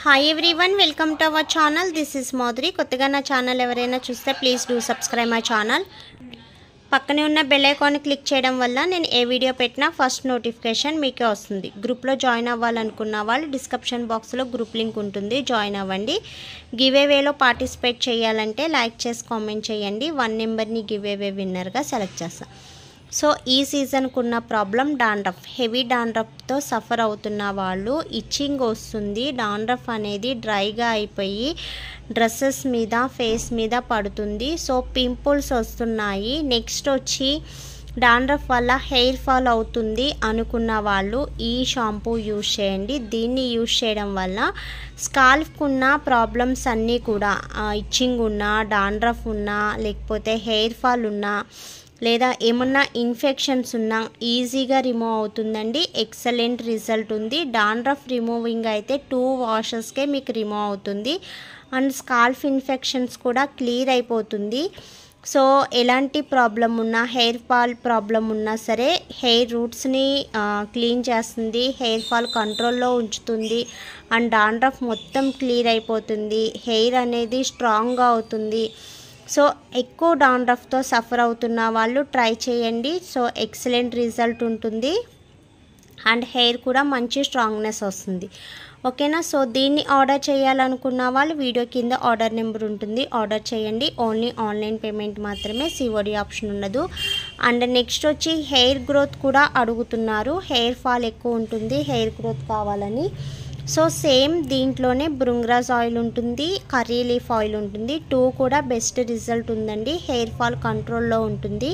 Hi everyone, welcome to our channel. This is మోద్రి. కొత్తగా నా ఛానల్ ఎవరైనా చూస్తే please do subscribe my channel. పక్కనే ఉన్న బెల్ ఐకాన్ క్లిక్ చేయడం వల్ల నేను ఏ వీడియో పెట్టినా ఫస్ట్ నోటిఫికేషన్ మీకే వస్తుంది. గ్రూప్లో జాయిన్ అవ్వాలనుకున్న వాళ్ళు డిస్క్రిప్షన్ బాక్స్లో గ్రూప్ లింక్ ఉంటుంది, జాయిన్ అవ్వండి. గివ్ అవేలో పార్టిసిపేట్ చేయాలంటే లైక్ చేసి కామెంట్ చేయండి. 1 నెంబర్ని గివ్ అవే విన్నర్గా సెలెక్ట్ చేస్తాను. సో ఈ సీజన్కు ఉన్న ప్రాబ్లం డాండ్రఫ్. హెవీ డాండ్రఫ్తో సఫర్ అవుతున్న వాళ్ళు ఇచ్చింగ్ వస్తుంది. డాండ్రఫ్ అనేది డ్రైగా అయిపోయి డ్రెస్సెస్ మీద, ఫేస్ మీద పడుతుంది. సో పింపుల్స్ వస్తున్నాయి. నెక్స్ట్ వచ్చి డాండ్రఫ్ వల్ల హెయిర్ ఫాల్ అవుతుంది అనుకున్న వాళ్ళు ఈ షాంపూ యూజ్ చేయండి. దీన్ని యూజ్ చేయడం వల్ల స్కాల్ఫ్కు ఉన్న ప్రాబ్లమ్స్ అన్నీ కూడా, ఇచ్చింగ్ ఉన్నా, డాండ్రఫ్ ఉన్నా, లేకపోతే హెయిర్ ఫాల్ ఉన్నా, లేదా ఏమన్నా ఇన్ఫెక్షన్స్ ఉన్నా ఈజీగా రిమూవ్ అవుతుందండి. ఎక్సలెంట్ రిజల్ట్ ఉంది. డాండ్రఫ్ రిమూవింగ్ అయితే 2 వాషెస్కే మీకు రిమూవ్ అవుతుంది. అండ్ స్కాల్ఫ్ ఇన్ఫెక్షన్స్ కూడా క్లియర్ అయిపోతుంది. సో ఎలాంటి ప్రాబ్లం ఉన్నా, హెయిర్ ఫాల్ ప్రాబ్లం ఉన్నా సరే హెయిర్ రూట్స్ని క్లీన్ చేస్తుంది, హెయిర్ ఫాల్ కంట్రోల్లో ఉంచుతుంది, అండ్ డాండ్రఫ్ మొత్తం క్లియర్ అయిపోతుంది. హెయిర్ అనేది స్ట్రాంగ్గా అవుతుంది. సో ఎక్కువ డాండ్రఫ్తో సఫర్ అవుతున్న వాళ్ళు ట్రై చేయండి. సో ఎక్సలెంట్ రిజల్ట్ ఉంటుంది అండ్ హెయిర్ కూడా మంచి స్ట్రాంగ్నెస్ వస్తుంది. ఓకేనా. సో దీన్ని ఆర్డర్ చేయాలనుకున్న వాళ్ళు వీడియో కింద ఆర్డర్ నెంబర్ ఉంటుంది, ఆర్డర్ చేయండి. ఓన్లీ ఆన్లైన్ పేమెంట్ మాత్రమే, సిఓడి ఆప్షన్ ఉండదు. అండ్ నెక్స్ట్ వచ్చి హెయిర్ గ్రోత్ కూడా అడుగుతున్నారు. హెయిర్ ఫాల్ ఎక్కువ ఉంటుంది, హెయిర్ గ్రోత్ కావాలని. సో సేమ్ దీంట్లోనే భృంగరాజ్ ఆయిల్ ఉంటుంది, కర్రీ లీఫ్ ఆయిల్ ఉంటుంది. 2 కూడా బెస్ట్ రిజల్ట్ ఉందండి. హెయిర్ ఫాల్ కంట్రోల్లో ఉంటుంది.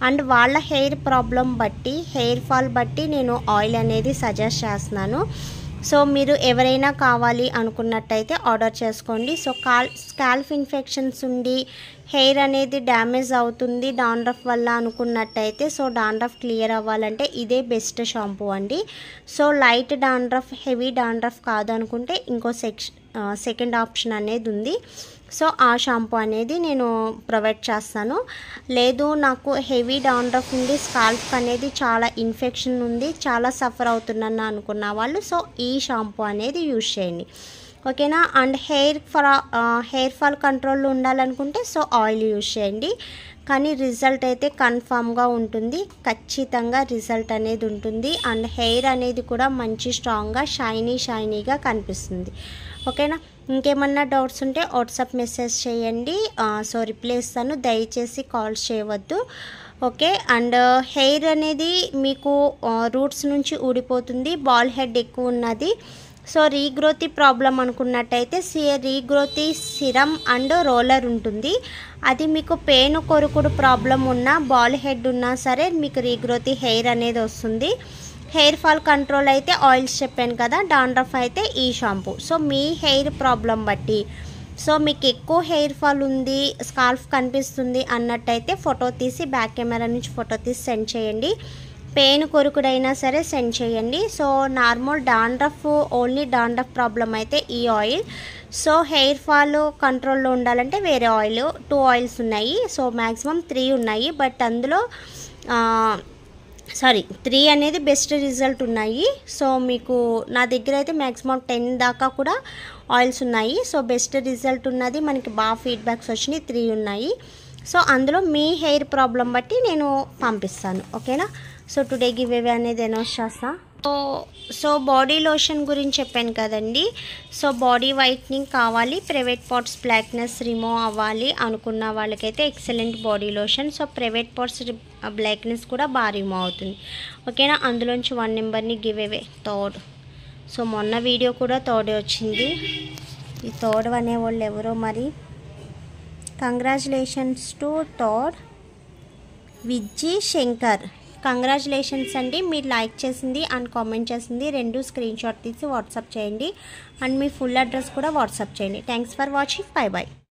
అండ్ వాళ్ళ హెయిర్ ప్రాబ్లం బట్టి, హెయిర్ ఫాల్ బట్టి నేను ఆయిల్ అనేది సజెస్ట్ చేస్తున్నాను. సో మీరు ఎవరైనా కావాలి అనుకున్నట్టయితే ఆర్డర్ చేసుకోండి. సో స్కాల్ఫ్ ఇన్ఫెక్షన్స్ ఉండి హెయిర్ అనేది డ్యామేజ్ అవుతుంది డాండ్రఫ్ వల్ల అనుకున్నట్టయితే, సో డాండ్రఫ్ క్లియర్ అవ్వాలంటే ఇదే బెస్ట్ షాంపూ అండి. So light dandruff, heavy dandruff కాదు అనుకుంటే ఇంకో సెకండ్ ఆప్షన్ అనేది ఉంది. సో ఆ షాంపూ అనేది నేను ప్రొవైడ్ చేస్తాను. లేదు నాకు హెవీ డాండ్రఫ్ ఉంది, స్కాల్ఫ్ అనేది చాలా ఇన్ఫెక్షన్ ఉంది, చాలా సఫర్ అవుతున్నాను అనుకున్న వాళ్ళు సో ఈ షాంపూ అనేది యూజ్ చేయండి. ఓకేనా. అండ్ హెయిర్ ఫాల్ కంట్రోల్లో ఉండాలనుకుంటే సో ఆయిల్ యూజ్ చేయండి. కానీ రిజల్ట్ అయితే కన్ఫామ్గా ఉంటుంది, ఖచ్చితంగా రిజల్ట్ అనేది ఉంటుంది. అండ్ హెయిర్ అనేది కూడా మంచి స్ట్రాంగ్గా షైనీగా కనిపిస్తుంది. ఓకేనా. ఇంకేమన్నా డౌట్స్ ఉంటే వాట్సాప్ మెసేజ్ చేయండి. సో రిప్లై ఇస్తాను, దయచేసి కాల్స్ చేయవద్దు. ఓకే. అండ్ హెయిర్ అనేది మీకు రూట్స్ నుంచి ఊడిపోతుంది, బాల్ హెడ్ ఎక్కువ ఉన్నది. సో రీగ్రోతి ప్రాబ్లం అనుకున్నట్టయితే రీగ్రోతి సిరమ్ అండ్ రోలర్ ఉంటుంది. అది మీకు పెయిన్ కొరుకుడు ప్రాబ్లం ఉన్నా, బాల్ హెడ్ ఉన్నా సరే మీకు రీగ్రోతి హెయిర్ అనేది వస్తుంది. హెయిర్ ఫాల్ కంట్రోల్ అయితే ఆయిల్స్ చెప్పాను కదా, డాండ్రఫ్ అయితే ఈ షాంపూ. సో మీ హెయిర్ ప్రాబ్లం బట్టి, సో మీకు ఎక్కువ హెయిర్ ఫాల్ ఉంది, స్కాల్ఫ్ కనిపిస్తుంది అన్నట్టయితే ఫోటో తీసి బ్యాక్ కెమెరా నుంచి ఫోటో తీసి సెండ్ చేయండి. పెయిన్ కొరుకుడైనా సరే సెండ్ చేయండి. So normal dandruff, only dandruff problem అయితే ఈ ఆయిల్. సో హెయిర్ ఫాల్ కంట్రోల్లో ఉండాలంటే వేరే ఆయిల్, 2 ఆయిల్స్ ఉన్నాయి. సో మ్యాక్సిమం 3 ఉన్నాయి, బట్ అందులో 3 అనేది బెస్ట్ రిజల్ట్ ఉన్నాయి. సో మీకు నా దగ్గర అయితే మ్యాక్సిమం 10 దాకా కూడా ఆయిల్స్ ఉన్నాయి. సో బెస్ట్ రిజల్ట్ ఉన్నది, మనకి బాగా ఫీడ్బ్యాక్స్ వచ్చినాయి. 3 ఉన్నాయి. సో అందులో మీ హెయిర్ ప్రాబ్లం బట్టి నేను పంపిస్తాను. ఓకేనా. సో టుడే గివ్ అవే అనేది అనౌన్స్ చేస్తా. సో బాడీ లోషన్ గురించి చెప్పాను కదండి. సో బాడీ వైట్నింగ్ కావాలి, ప్రైవేట్ పార్ట్స్ బ్లాక్నెస్ రిమూవ్ అవ్వాలి అనుకున్న వాళ్ళకైతే excellent body lotion. So private parts blackness కూడా బాగా రిమూవ్ అవుతుంది. ఓకేనా. అందులోంచి 1 నెంబర్ని గివ్ అవే, థర్డ్. సో మొన్న వీడియో కూడా థర్డే వచ్చింది. ఈ థర్డ్ అనేవాళ్ళు ఎవరో మరి. Congratulations to third Vijji Shankar. Congratulations అండి. మీరు లైక్ చేసింది అండ్ కామెంట్ చేసింది 2 స్క్రీన్ షాట్ తీసి వాట్సాప్ చేయండి. అండ్ మీ ఫుల్ అడ్రస్ కూడా వాట్సాప్ చేయండి. Thanks for watching. బై.